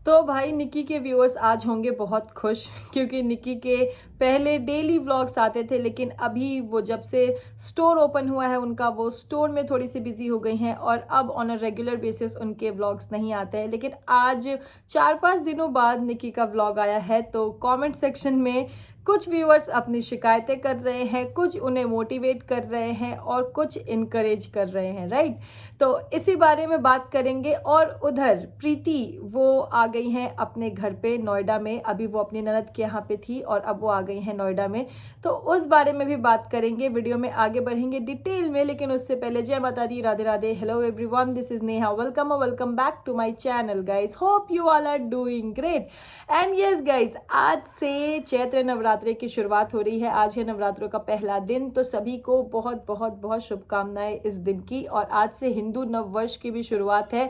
तो भाई निकी के व्यूअर्स आज होंगे बहुत खुश क्योंकि निकी के पहले डेली व्लॉग्स आते थे, लेकिन अभी वो जब से स्टोर ओपन हुआ है उनका, वो स्टोर में थोड़ी सी बिजी हो गई हैं और अब ऑन अ रेगुलर बेसिस उनके व्लॉग्स नहीं आते हैं। लेकिन आज 4-5 दिनों बाद निकी का व्लॉग आया है, तो कमेंट सेक्शन में कुछ व्यूअर्स अपनी शिकायतें कर रहे हैं, कुछ उन्हें मोटिवेट कर रहे हैं और कुछ इनकरेज कर रहे हैं, राइट। तो इसी बारे में बात करेंगे। और उधर प्रीति वो आ गई हैं अपने घर पे नोएडा में, अभी वो अपनी ननद के यहाँ पे थी और अब वो आ गई हैं नोएडा में, तो उस बारे में भी बात करेंगे। वीडियो में आगे बढ़ेंगे डिटेल में, लेकिन उससे पहले जय माता दी, Radhe Radhe, hello everyone, this is Neha, welcome back to my channel guys. Hope you all are doing great and yes guys, आज से चैत्र नवरात्रि की शुरुआत हो रही है। आज है नवरात्रों का पहला दिन, तो सभी को बहुत बहुत बहुत शुभकामनाएं इस दिन की। और आज से हिंदू नव वर्ष की भी शुरुआत है,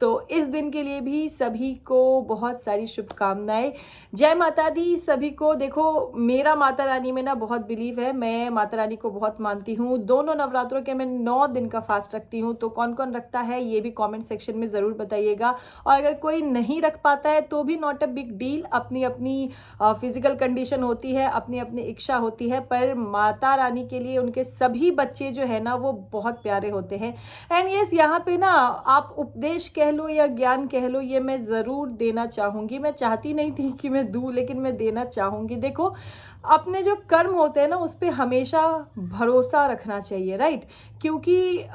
तो इस दिन के लिए भी सभी को बहुत सारी शुभकामनाएं। जय माता दी सभी को। देखो, मेरा माता रानी में ना बहुत बिलीव है, मैं माता रानी को बहुत मानती हूँ। दोनों नवरात्रों के मैं 9 दिन का फास्ट रखती हूँ, तो कौन कौन रखता है ये भी कमेंट सेक्शन में ज़रूर बताइएगा। और अगर कोई नहीं रख पाता है तो भी नॉट अ बिग डील, अपनी अपनी फिजिकल कंडीशन होती है, अपनी अपनी इच्छा होती है, पर माता रानी के लिए उनके सभी बच्चे जो है ना वो बहुत प्यारे होते हैं। एंड यस, यहाँ पे ना आप उपदेश कह लो या ज्ञान कह लो, ये मैं ज़रूर देना चाहूँगी। मैं चाहती नहीं थी कि मैं दूँ, लेकिन मैं देना चाहूँगी। देखो, अपने जो कर्म होते हैं ना उस पर हमेशा भरोसा रखना चाहिए, राइट। क्योंकि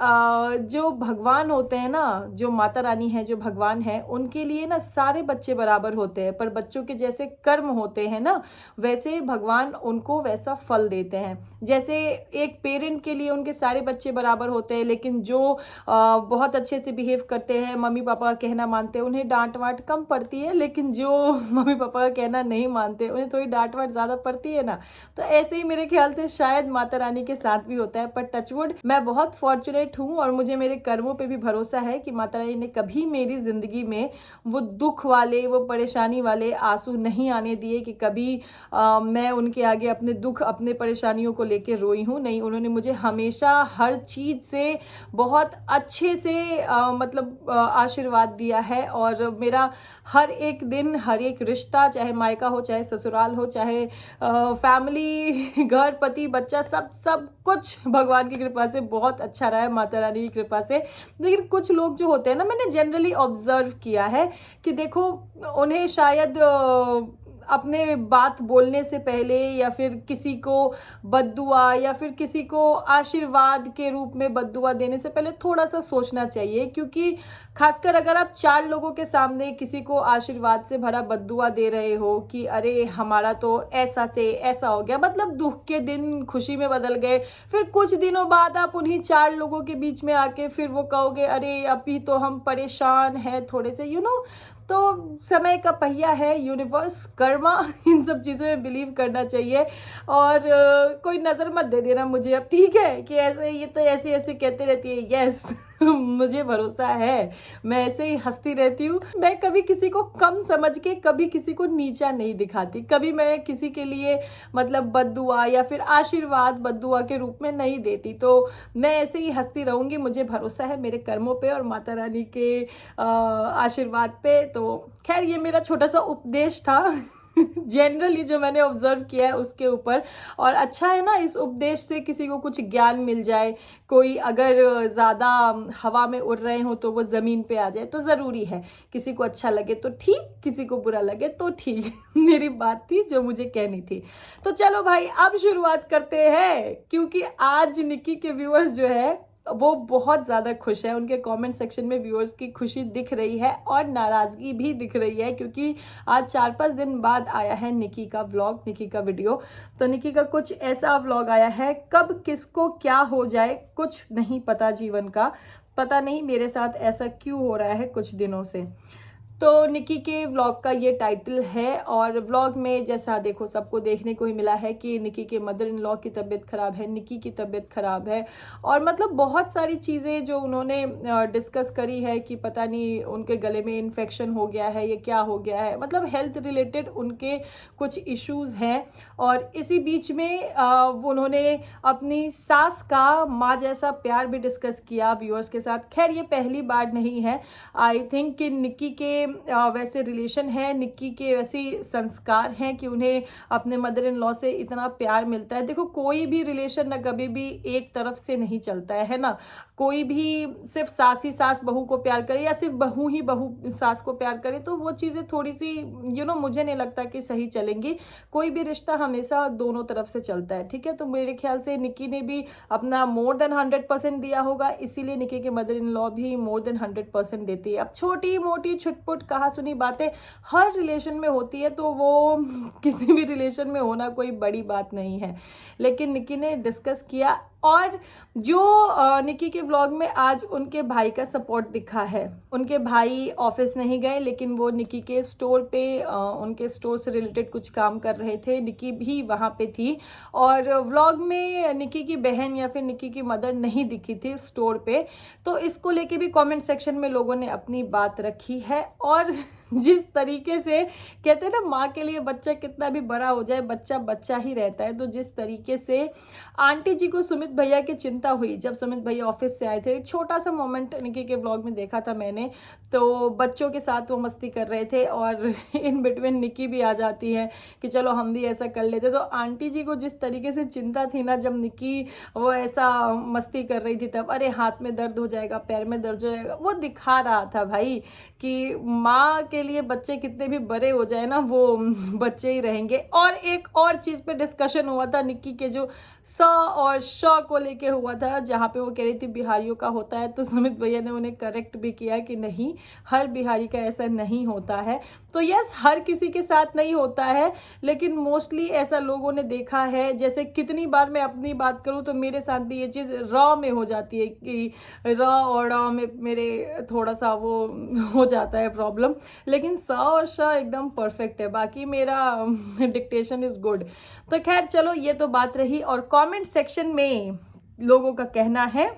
जो भगवान होते हैं ना, जो माता रानी है, जो भगवान है, उनके लिए ना सारे बच्चे बराबर होते हैं, पर बच्चों के जैसे कर्म होते हैं ना वैसे भगवान उनको वैसा फल देते हैं। जैसे एक पेरेंट के लिए उनके सारे बच्चे बराबर होते हैं, लेकिन जो बहुत अच्छे से बिहेव करते हैं, मम्मी पापा का कहना मानते हैं, उन्हें डांट वाट कम पड़ती है। लेकिन जो मम्मी पापा का कहना नहीं मानते, उन्हें थोड़ी डांट वाट ज़्यादा पड़ती है ना। तो ऐसे ही मेरे ख्याल से शायद माता रानी के साथ भी होता है। पर टचवुड, मैं बहुत फॉर्चुनेट हूँ और मुझे मेरे कर्मों पे भी भरोसा है कि माता रानी ने कभी मेरी ज़िंदगी में वो दुख वाले, वो परेशानी वाले आंसू नहीं आने दिए कि कभी मैं उनके आगे अपने दुख, अपने परेशानियों को लेके रोई हूँ। नहीं, उन्होंने मुझे हमेशा हर चीज़ से बहुत अच्छे से मतलब आशीर्वाद दिया है। और मेरा हर एक दिन, हर एक रिश्ता, चाहे मायका हो, चाहे ससुराल हो, चाहे फैमिली, घर, पति, बच्चा, सब कुछ भगवान की कृपा से बहुत अच्छा रहा है, माता रानी की कृपा से। लेकिन कुछ लोग जो होते हैं ना, मैंने जनरली ऑब्जर्व किया है कि देखो, उन्हें शायद अपने बात बोलने से पहले या फिर किसी को बद्दुआ या फिर किसी को आशीर्वाद के रूप में बद्दुआ देने से पहले थोड़ा सा सोचना चाहिए। क्योंकि खासकर अगर आप 4 लोगों के सामने किसी को आशीर्वाद से भरा बद्दुआ दे रहे हो कि अरे हमारा तो ऐसा से ऐसा हो गया, मतलब दुख के दिन खुशी में बदल गए, फिर कुछ दिनों बाद आप उन्हीं 4 लोगों के बीच में आके फिर वो कहोगे अरे अभी तो हम परेशान हैं थोड़े से, तो समय का पहिया है, यूनिवर्स, कर्मा, इन सब चीज़ों में बिलीव करना चाहिए। और कोई नज़र मत दे देना मुझे अब, ठीक है, कि ऐसे ये तो ऐसे ऐसे कहते रहती है। यस मुझे भरोसा है, मैं ऐसे ही हंसती रहती हूँ। मैं कभी किसी को कम समझ के कभी किसी को नीचा नहीं दिखाती, कभी मैं किसी के लिए मतलब बद्दुआ या फिर आशीर्वाद बद्दुआ के रूप में नहीं देती। तो मैं ऐसे ही हंसती रहूँगी, मुझे भरोसा है मेरे कर्मों पे और माता रानी के आशीर्वाद पे। तो खैर, ये मेरा छोटा सा उपदेश था जनरली जो मैंने ऑब्जर्व किया है उसके ऊपर। और अच्छा है ना, इस उपदेश से किसी को कुछ ज्ञान मिल जाए। कोई अगर ज़्यादा हवा में उड़ रहे हो तो वो ज़मीन पे आ जाए, तो ज़रूरी है। किसी को अच्छा लगे तो ठीक, किसी को बुरा लगे तो ठीक मेरी बात थी जो मुझे कहनी थी। तो चलो भाई, अब शुरुआत करते हैं, क्योंकि आज निकी के व्यूअर्स जो है वो बहुत ज़्यादा खुश है। उनके कमेंट सेक्शन में व्यूअर्स की खुशी दिख रही है और नाराज़गी भी दिख रही है, क्योंकि आज 4-5 दिन बाद आया है निकी का व्लॉग, निकी का वीडियो। तो निकी का कुछ ऐसा व्लॉग आया है, कब किसको क्या हो जाए कुछ नहीं पता, जीवन का पता नहीं मेरे साथ ऐसा क्यों हो रहा है कुछ दिनों से। तो निकी के व्लॉग का ये टाइटल है। और व्लॉग में जैसा देखो सबको देखने को ही मिला है कि निकी के मदर इन लॉ की तबीयत ख़राब है, निकी की तबीयत ख़राब है, और मतलब बहुत सारी चीज़ें जो उन्होंने डिस्कस करी है कि पता नहीं उनके गले में इन्फेक्शन हो गया है, ये क्या हो गया है, मतलब हेल्थ रिलेटेड उनके कुछ इश्यूज़ हैं। और इसी बीच में उन्होंने अपनी सास का माँ जैसा प्यार भी डिस्कस किया व्यूअर्स के साथ। खैर, ये पहली बार नहीं है, आई थिंक कि निकी के वैसे रिलेशन है, निक्की के वैसे संस्कार हैं कि उन्हें अपने मदर इन लॉ से इतना प्यार मिलता है। देखो कोई भी रिलेशन ना कभी भी एक तरफ से नहीं चलता है ना। कोई भी सिर्फ सास ही सास बहू को प्यार करे या सिर्फ बहू ही बहू सास को प्यार करे तो वो चीज़ें थोड़ी सी मुझे नहीं लगता कि सही चलेंगी। कोई भी रिश्ता हमेशा दोनों तरफ से चलता है, ठीक है। तो मेरे ख्याल से निक्की ने भी अपना मोर देन 100% दिया होगा, इसीलिए निक्की के मदर इन लॉ भी मोर देन 100% देती है। अब छोटी मोटी छुटपुट कहा सुनी बातें हर रिलेशन में होती है, तो वो किसी भी रिलेशन में होना कोई बड़ी बात नहीं है। लेकिन निक्की ने डिस्कस किया, और जो निक्की के व्लॉग में आज उनके भाई का सपोर्ट दिखा है। उनके भाई ऑफिस नहीं गए, लेकिन वो निक्की के स्टोर पे उनके स्टोर से रिलेटेड कुछ काम कर रहे थे। निक्की भी वहाँ पे थी, और व्लॉग में निक्की की बहन या फिर निक्की की मदर नहीं दिखी थी स्टोर पे। तो इसको लेके भी कमेंट सेक्शन में लोगों ने अपनी बात रखी है। और जिस तरीके से कहते हैं ना, माँ के लिए बच्चा कितना भी बड़ा हो जाए बच्चा बच्चा ही रहता है, तो जिस तरीके से आंटी जी को सुमित भैया की चिंता हुई जब सुमित भैया ऑफिस से आए थे। एक छोटा सा मोमेंट निक्की के ब्लॉग में देखा था मैंने, तो बच्चों के साथ वो मस्ती कर रहे थे और इन बिटवीन निक्की भी आ जाती है कि चलो हम भी ऐसा कर लेते। तो आंटी जी को जिस तरीके से चिंता थी ना, जब निक्की वो ऐसा मस्ती कर रही थी तब, अरे हाथ में दर्द हो जाएगा, पैर में दर्द हो जाएगा, वो दिखा रहा था भाई कि माँ के लिए बच्चे कितने भी बड़े हो जाए ना, वो बच्चे ही रहेंगे। और एक और चीज़ पे डिस्कशन हुआ था निक्की के जो स और श को लेके हुआ था, जहाँ पे वो कह रही थी बिहारियों का होता है, तो सुमित भैया ने उन्हें करेक्ट भी किया कि नहीं, हर बिहारी का ऐसा नहीं होता है। तो यस, हर किसी के साथ नहीं होता है, लेकिन मोस्टली ऐसा लोगों ने देखा है। जैसे कितनी बार मैं अपनी बात करूँ तो मेरे साथ भी ये चीज़ र में हो जाती है कि र और ड़ में मेरे थोड़ा सा वो हो जाता है प्रॉब्लम, लेकिन स और श एकदम परफेक्ट है। बाकी मेरा डिक्टेशन इज़ गुड। तो खैर चलो, ये तो बात रही। और कमेंट सेक्शन में लोगों का कहना है,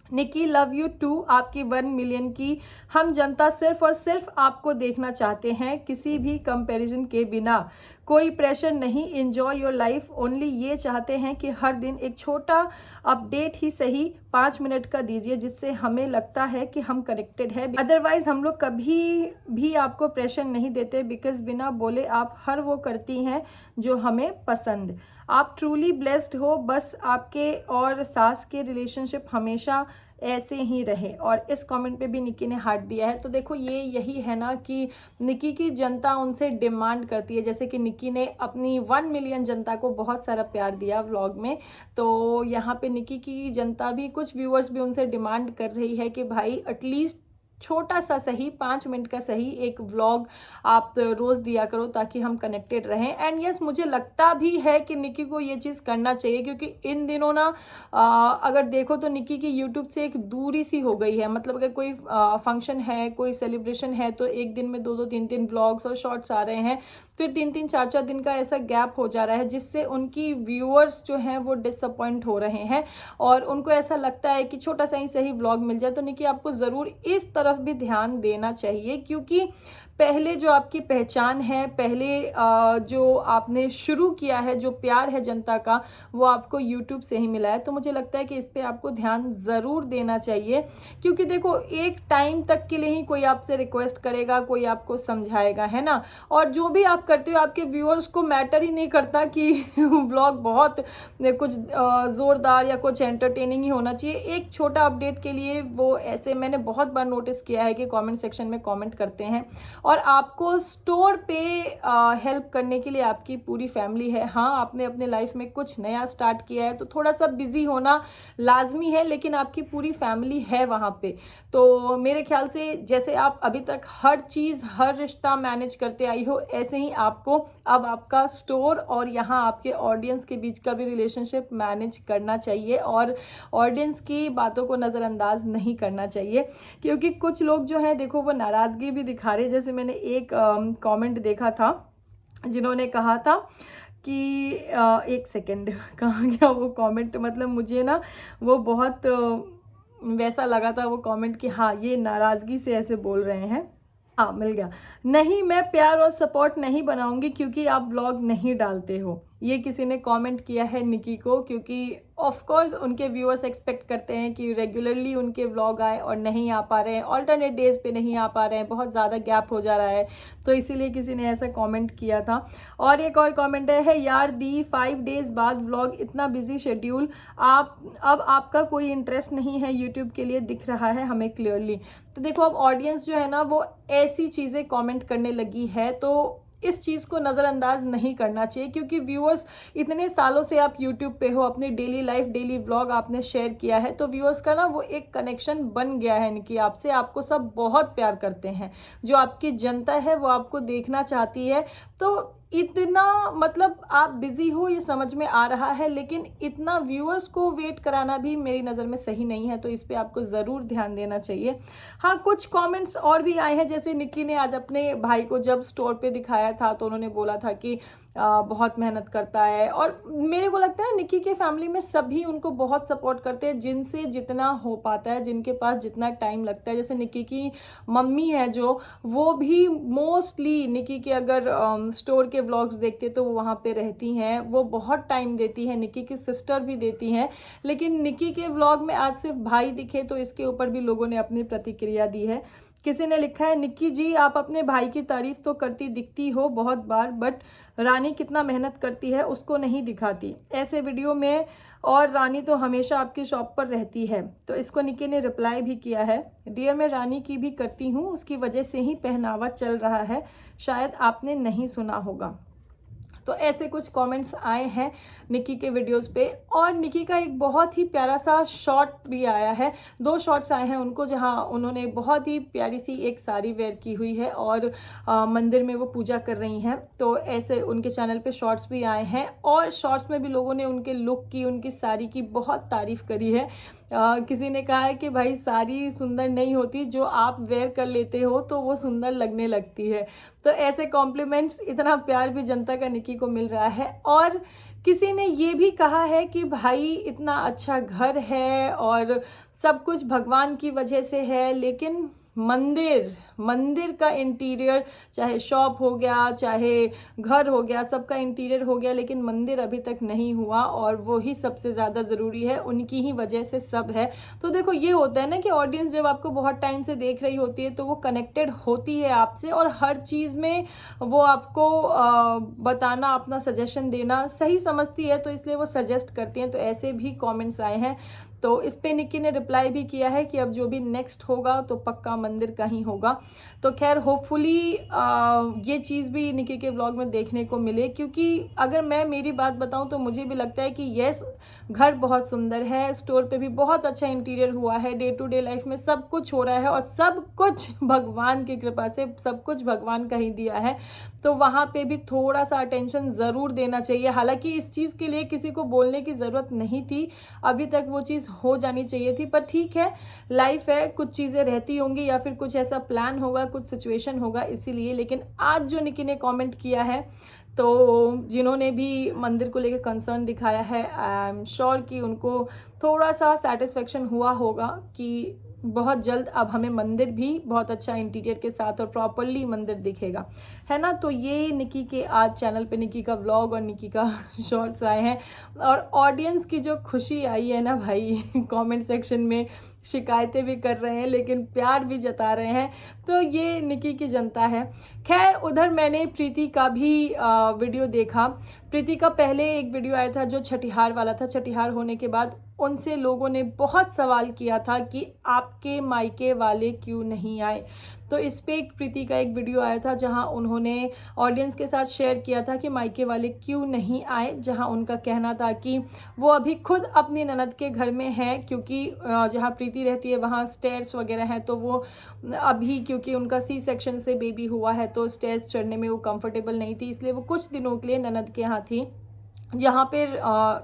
निक्की लव यू टू, आपकी 1 मिलियन की हम जनता सिर्फ और सिर्फ आपको देखना चाहते हैं, किसी भी कंपैरिजन के बिना, कोई प्रेशर नहीं, एंजॉय योर लाइफ ओनली। ये चाहते हैं कि हर दिन एक छोटा अपडेट ही सही 5 मिनट का दीजिए, जिससे हमें लगता है कि हम कनेक्टेड हैं। अदरवाइज हम लोग कभी भी आपको प्रेशर नहीं देते, बिकॉज बिना बोले आप हर वो करती हैं जो हमें पसंद। आप ट्रूली ब्लेस्ड हो, बस आपके और सास के रिलेशनशिप हमेशा ऐसे ही रहे। और इस कमेंट पे भी निक्की ने हार्ट दिया है। तो देखो, ये यही है ना कि निक्की की जनता उनसे डिमांड करती है। जैसे कि निक्की ने अपनी 1 मिलियन जनता को बहुत सारा प्यार दिया व्लॉग में, तो यहाँ पे निक्की की जनता भी, कुछ व्यूअर्स भी उनसे डिमांड कर रही है कि भाई एटलीस्ट छोटा सा सही 5 मिनट का सही एक व्लॉग आप रोज़ दिया करो, ताकि हम कनेक्टेड रहें। एंड यस, मुझे लगता भी है कि निक्की को ये चीज़ करना चाहिए, क्योंकि इन दिनों ना अगर देखो तो निक्की की यूट्यूब से एक दूरी सी हो गई है। मतलब अगर कोई फंक्शन है, कोई सेलिब्रेशन है, तो एक दिन में 2-2 3-3 व्लॉग्स और शॉर्ट्स आ रहे हैं, फिर 3-3 4-4 दिन का ऐसा गैप हो जा रहा है, जिससे उनकी व्यूअर्स जो हैं वो डिसअपॉइंट हो रहे हैं और उनको ऐसा लगता है कि छोटा सा ही सही व्लॉग मिल जाए। तो निक्की, आपको ज़रूर इस तरफ भी ध्यान देना चाहिए, क्योंकि पहले जो आपकी पहचान है, पहले जो आपने शुरू किया है, जो प्यार है जनता का, वो आपको यूट्यूब से ही मिला है। तो मुझे लगता है कि इस पे आपको ध्यान ज़रूर देना चाहिए, क्योंकि देखो एक टाइम तक के लिए ही कोई आपसे रिक्वेस्ट करेगा, कोई आपको समझाएगा, है ना। और जो भी आप करते हो, आपके व्यूअर्स को मैटर ही नहीं करता कि व्लॉग बहुत कुछ ज़ोरदार या कुछ एंटरटेनिंग ही होना चाहिए। एक छोटा अपडेट के लिए वो ऐसे, मैंने बहुत बार नोटिस किया है कि कमेंट सेक्शन में कमेंट करते हैं, और आपको स्टोर पे हेल्प करने के लिए आपकी पूरी फैमिली है। हाँ, आपने अपने लाइफ में कुछ नया स्टार्ट किया है, तो थोड़ा सा बिजी होना लाजमी है, लेकिन आपकी पूरी फैमिली है वहाँ पे। तो मेरे ख्याल से जैसे आप अभी तक हर चीज़, हर रिश्ता मैनेज करते आई हो, ऐसे ही आपको अब आपका स्टोर और यहाँ आपके ऑडियंस के बीच का भी रिलेशनशिप मैनेज करना चाहिए, और ऑडियंस की बातों को नज़रअंदाज नहीं करना चाहिए। क्योंकि कुछ लोग जो हैं, देखो, वो नाराज़गी भी दिखा रहे हैं। जैसे मैंने एक कमेंट देखा था, जिन्होंने कहा था कि एक सेकेंड, कहाँ गया वो कमेंट, मतलब मुझे ना वो बहुत वैसा लगा था वो कमेंट कि हाँ, ये नाराज़गी से ऐसे बोल रहे हैं। हाँ, मिल गया। नहीं, मैं प्यार और सपोर्ट नहीं बनाऊंगी क्योंकि आप व्लॉग नहीं डालते हो। ये किसी ने कमेंट किया है निकी को, क्योंकि ऑफ कोर्स उनके व्यूअर्स एक्सपेक्ट करते हैं कि रेगुलरली उनके व्लॉग आए और नहीं आ पा रहे हैं, ऑल्टरनेट डेज पे नहीं आ पा रहे हैं, बहुत ज़्यादा गैप हो जा रहा है, तो इसीलिए किसी ने ऐसा कमेंट किया था। और एक और कमेंट है यार दी 5 डेज़ बाद व्लॉग, इतना बिजी शेड्यूल, अब आपका कोई इंटरेस्ट नहीं है यूट्यूब के लिए, दिख रहा है हमें क्लियरली। तो देखो अब ऑडियंस जो है ना वो ऐसी चीज़ें कमेंट करने लगी है, तो इस चीज़ को नज़रअंदाज नहीं करना चाहिए, क्योंकि व्यूअर्स इतने सालों से आप यूट्यूब पे हो, अपनी डेली लाइफ डेली व्लॉग आपने शेयर किया है, तो व्यूअर्स का ना वो एक कनेक्शन बन गया है कि आपसे, आपको सब बहुत प्यार करते हैं, जो आपकी जनता है वो आपको देखना चाहती है। तो इतना मतलब आप बिजी हो ये समझ में आ रहा है, लेकिन इतना व्यूअर्स को वेट कराना भी मेरी नज़र में सही नहीं है, तो इस पे आपको ज़रूर ध्यान देना चाहिए। हाँ, कुछ कमेंट्स और भी आए हैं, जैसे निक्की ने आज अपने भाई को जब स्टोर पे दिखाया था तो उन्होंने बोला था कि बहुत मेहनत करता है, और मेरे को लगता है निक्की के फैमिली में सभी उनको बहुत सपोर्ट करते हैं, जिनसे जितना हो पाता है, जिनके पास जितना टाइम लगता है। जैसे निक्की की मम्मी है जो, वो भी मोस्टली निक्की के अगर स्टोर के व्लॉग्स देखते तो वो वहाँ पे रहती हैं, वो बहुत टाइम देती है, निक्की की सिस्टर भी देती हैं। लेकिन निक्की के व्लॉग में आज सिर्फ भाई दिखे, तो इसके ऊपर भी लोगों ने अपनी प्रतिक्रिया दी है। किसी ने लिखा है निक्की जी आप अपने भाई की तारीफ तो करती दिखती हो बहुत बार, बट रानी कितना मेहनत करती है उसको नहीं दिखाती ऐसे वीडियो में, और रानी तो हमेशा आपकी शॉप पर रहती है। तो इसको निक्की ने रिप्लाई भी किया है, डियर मैं रानी की भी करती हूँ, उसकी वजह से ही पहनावा चल रहा है, शायद आपने नहीं सुना होगा। तो ऐसे कुछ कमेंट्स आए हैं निक्की के वीडियोस पे। और निक्की का एक बहुत ही प्यारा सा शॉट भी आया है, 2 शॉट्स आए हैं उनको, जहां उन्होंने बहुत ही प्यारी सी एक साड़ी वेयर की हुई है और मंदिर में वो पूजा कर रही हैं। तो ऐसे उनके चैनल पे शॉर्ट्स भी आए हैं, और शॉर्ट्स में भी लोगों ने उनके लुक की, उनकी साड़ी की बहुत तारीफ़ करी है। किसी ने कहा है कि भाई साड़ी सुंदर नहीं होती, जो आप वेयर कर लेते हो तो वो सुंदर लगने लगती है। तो ऐसे कॉम्प्लीमेंट्स, इतना प्यार भी जनता का निक्की को मिल रहा है। और किसी ने ये भी कहा है कि भाई इतना अच्छा घर है और सब कुछ भगवान की वजह से है, लेकिन मंदिर का इंटीरियर, चाहे शॉप हो गया चाहे घर हो गया, सबका इंटीरियर हो गया, लेकिन मंदिर अभी तक नहीं हुआ, और वो ही सबसे ज़्यादा ज़रूरी है, उनकी ही वजह से सब है। तो देखो ये होता है ना कि ऑडियंस जब आपको बहुत टाइम से देख रही होती है तो वो कनेक्टेड होती है आपसे, और हर चीज़ में वो आपको बताना, अपना सजेशन देना सही समझती है, तो इसलिए वो सजेस्ट करती हैं। तो ऐसे भी कमेंट्स आए हैं, तो इस पे निक्की ने रिप्लाई भी किया है कि अब जो भी नेक्स्ट होगा तो पक्का मंदिर का ही होगा। तो खैर होपफुली ये चीज़ भी निक्की के व्लॉग में देखने को मिले, क्योंकि अगर मैं मेरी बात बताऊं तो मुझे भी लगता है कि यस, घर बहुत सुंदर है, स्टोर पे भी बहुत अच्छा इंटीरियर हुआ है, डे टू डे लाइफ में सब कुछ हो रहा है, और सब कुछ भगवान की कृपा से, सब कुछ भगवान का ही दिया है। तो वहाँ पे भी थोड़ा सा अटेंशन ज़रूर देना चाहिए। हालांकि इस चीज़ के लिए किसी को बोलने की ज़रूरत नहीं थी, अभी तक वो चीज़ हो जानी चाहिए थी, पर ठीक है, लाइफ है, कुछ चीज़ें रहती होंगी या फिर कुछ ऐसा प्लान होगा, कुछ सिचुएशन होगा, इसीलिए। लेकिन आज जो निक्की ने कमेंट किया है, तो जिन्होंने भी मंदिर को लेकर कंसर्न दिखाया है, आई एम श्योर कि उनको थोड़ा सा सेटिस्फेक्शन हुआ होगा कि बहुत जल्द अब हमें मंदिर भी बहुत अच्छा इंटीरियर के साथ और प्रॉपरली मंदिर दिखेगा, है ना। तो ये निक्की के आज चैनल पे निक्की का व्लॉग और निक्की का शॉर्ट्स आए हैं, और ऑडियंस की जो खुशी आई है ना भाई, कमेंट सेक्शन में शिकायतें भी कर रहे हैं लेकिन प्यार भी जता रहे हैं, तो ये निक्की की जनता है। खैर उधर मैंने प्रीति का भी वीडियो देखा। प्रीति का पहले एक वीडियो आया था जो छठिहार वाला था, छठिहार होने के बाद उनसे लोगों ने बहुत सवाल किया था कि आपके मायके वाले क्यों नहीं आए। तो इस पे एक प्रीति का एक वीडियो आया था जहां उन्होंने ऑडियंस के साथ शेयर किया था कि मायके वाले क्यों नहीं आए, जहां उनका कहना था कि वो अभी खुद अपनी ननद के घर में हैं, क्योंकि जहां प्रीति रहती है वहां स्टेयर्स वगैरह हैं, तो वो अभी क्योंकि उनका सी सेक्शन से बेबी हुआ है तो स्टेयर्स चढ़ने में वो कंफर्टेबल नहीं थी, इसलिए वो कुछ दिनों के लिए ननद के यहाँ थी। यहाँ पे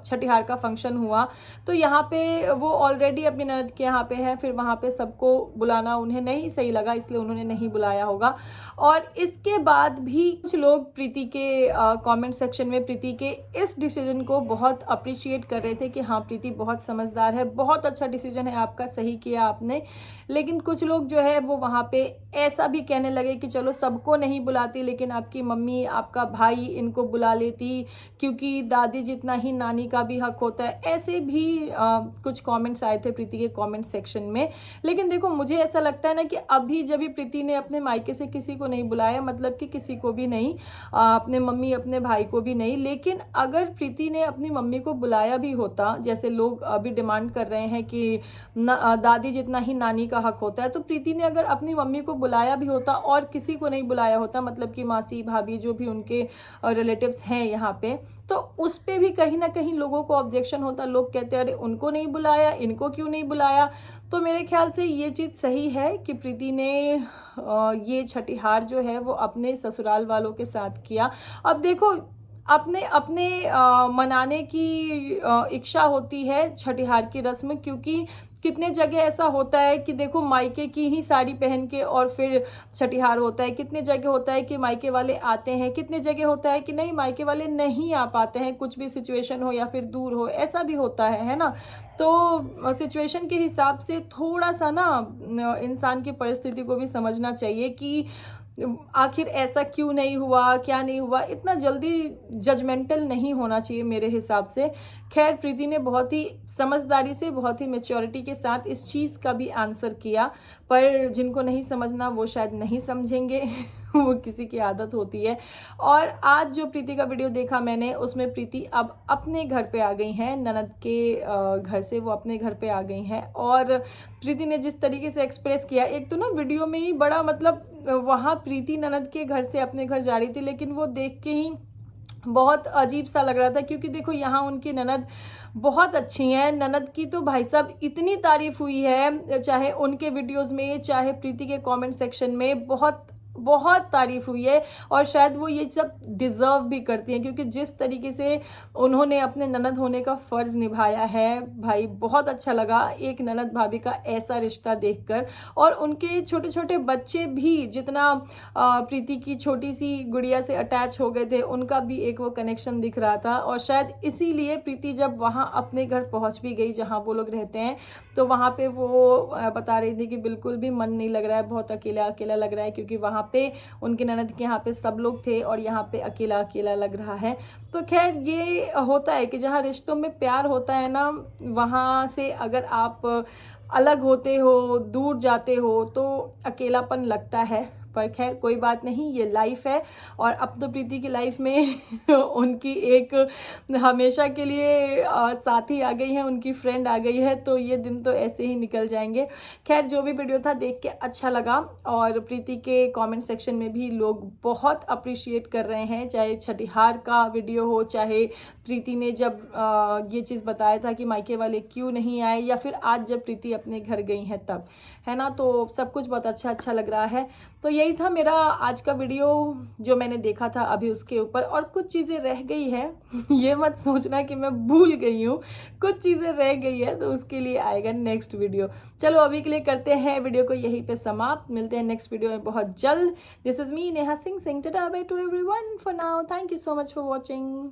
छठीहार का फंक्शन हुआ, तो यहाँ पे वो ऑलरेडी अपनी ननद के यहाँ पे है, फिर वहाँ पे सबको बुलाना उन्हें नहीं सही लगा, इसलिए उन्होंने नहीं बुलाया होगा। और इसके बाद भी कुछ लोग प्रीति के कमेंट सेक्शन में प्रीति के इस डिसीजन को बहुत अप्रिशिएट कर रहे थे कि हाँ प्रीति बहुत समझदार है, बहुत अच्छा डिसीजन है आपका, सही किया आपने। लेकिन कुछ लोग जो है वो वहाँ पे ऐसा भी कहने लगे कि चलो सबको नहीं बुलाती, लेकिन आपकी मम्मी, आपका भाई इनको बुला लेती, क्योंकि दादी जितना ही नानी का भी हक होता है। ऐसे भी कुछ कमेंट्स आए थे प्रीति के कमेंट सेक्शन में। लेकिन देखो मुझे ऐसा लगता है ना कि अभी जब भी प्रीति ने अपने मायके से किसी को नहीं बुलाया, मतलब कि किसी को भी नहीं, अपने मम्मी अपने भाई को भी नहीं, लेकिन अगर प्रीति ने अपनी मम्मी को बुलाया भी होता, जैसे लोग अभी डिमांड कर रहे हैं कि दादी जितना ही नानी का हक होता है, तो प्रीति ने अगर अपनी मम्मी को बुलाया भी होता और किसी को नहीं बुलाया होता, मतलब कि मासी भाभी जो भी उनके रिलेटिव्स हैं यहाँ पे, तो उस पर भी कहीं ना कहीं लोगों को ऑब्जेक्शन होता। लोग कहते हैं अरे उनको नहीं बुलाया, इनको क्यों नहीं बुलाया। तो मेरे ख्याल से ये चीज़ सही है कि प्रीति ने ये छठीहार जो है वो अपने ससुराल वालों के साथ किया। अब देखो अपने अपने मनाने की इच्छा होती है छठीहार की रस्म, क्योंकि कितने जगह ऐसा होता है कि देखो मायके की ही साड़ी पहन के और फिर छठीहार होता है, कितने जगह होता है कि मायके वाले आते हैं, कितने जगह होता है कि नहीं मायके वाले नहीं आ पाते हैं, कुछ भी सिचुएशन हो या फिर दूर हो, ऐसा भी होता है ना। तो सिचुएशन के हिसाब से थोड़ा सा ना इंसान की परिस्थिति को भी समझना चाहिए कि आखिर ऐसा क्यों नहीं हुआ, क्या नहीं हुआ, इतना जल्दी जजमेंटल नहीं होना चाहिए मेरे हिसाब से। खैर प्रीति ने बहुत ही समझदारी से, बहुत ही मैच्योरिटी के साथ इस चीज़ का भी आंसर किया, पर जिनको नहीं समझना वो शायद नहीं समझेंगे वो किसी की आदत होती है। और आज जो प्रीति का वीडियो देखा मैंने, उसमें प्रीति अब अपने घर पे आ गई हैं, ननद के घर से वो अपने घर पे आ गई हैं। और प्रीति ने जिस तरीके से एक्सप्रेस किया, एक तो ना वीडियो में ही बड़ा मतलब वहाँ प्रीति ननद के घर से अपने घर जा रही थी, लेकिन वो देख के ही बहुत अजीब सा लग रहा था, क्योंकि देखो यहाँ उनकी ननद बहुत अच्छी हैं। ननद की तो भाई साहब इतनी तारीफ हुई है, चाहे उनके वीडियोस में चाहे प्रीति के कमेंट सेक्शन में, बहुत बहुत तारीफ हुई है। और शायद वो ये सब डिज़र्व भी करती हैं, क्योंकि जिस तरीके से उन्होंने अपने ननद होने का फ़र्ज़ निभाया है भाई, बहुत अच्छा लगा एक ननद भाभी का ऐसा रिश्ता देखकर। और उनके छोटे छोटे बच्चे भी जितना प्रीति की छोटी सी गुड़िया से अटैच हो गए थे, उनका भी एक वो कनेक्शन दिख रहा था। और शायद इसीलिए प्रीति जब वहाँ अपने घर पहुँच भी गई जहाँ वो लोग रहते हैं, तो वहाँ पे वो बता रही थी कि बिल्कुल भी मन नहीं लग रहा है, बहुत अकेला अकेला लग रहा है, क्योंकि वहाँ पे उनके ननद के यहाँ पे सब लोग थे और यहाँ पे अकेला अकेला लग रहा है। तो खैर ये होता है कि जहाँ रिश्तों में प्यार होता है ना, वहाँ से अगर आप अलग होते हो, दूर जाते हो, तो अकेलापन लगता है। पर खैर कोई बात नहीं, ये लाइफ है। और अब तो प्रीति की लाइफ में उनकी एक हमेशा के लिए साथी आ गई है, उनकी फ्रेंड आ गई है, तो ये दिन तो ऐसे ही निकल जाएंगे। खैर जो भी वीडियो था देख के अच्छा लगा। और प्रीति के कमेंट सेक्शन में भी लोग बहुत अप्रिशिएट कर रहे हैं, चाहे छठीहार का वीडियो हो, चाहे प्रीति ने जब ये चीज़ बताया था कि मायके वाले क्यों नहीं आए, या फिर आज जब प्रीति अपने घर गई हैं तब, है ना। तो सब कुछ बहुत अच्छा लग रहा है। तो यही था मेरा आज का वीडियो जो मैंने देखा था अभी उसके ऊपर। और कुछ चीज़ें रह गई है ये मत सोचना कि मैं भूल गई हूँ, कुछ चीज़ें रह गई है, तो उसके लिए आएगा नेक्स्ट वीडियो। चलो अभी के लिए करते हैं वीडियो को यहीं पे समाप्त, मिलते हैं नेक्स्ट वीडियो में बहुत जल्द। This is me Neha Singh, tata by two everyone for now, thank you so much for watching.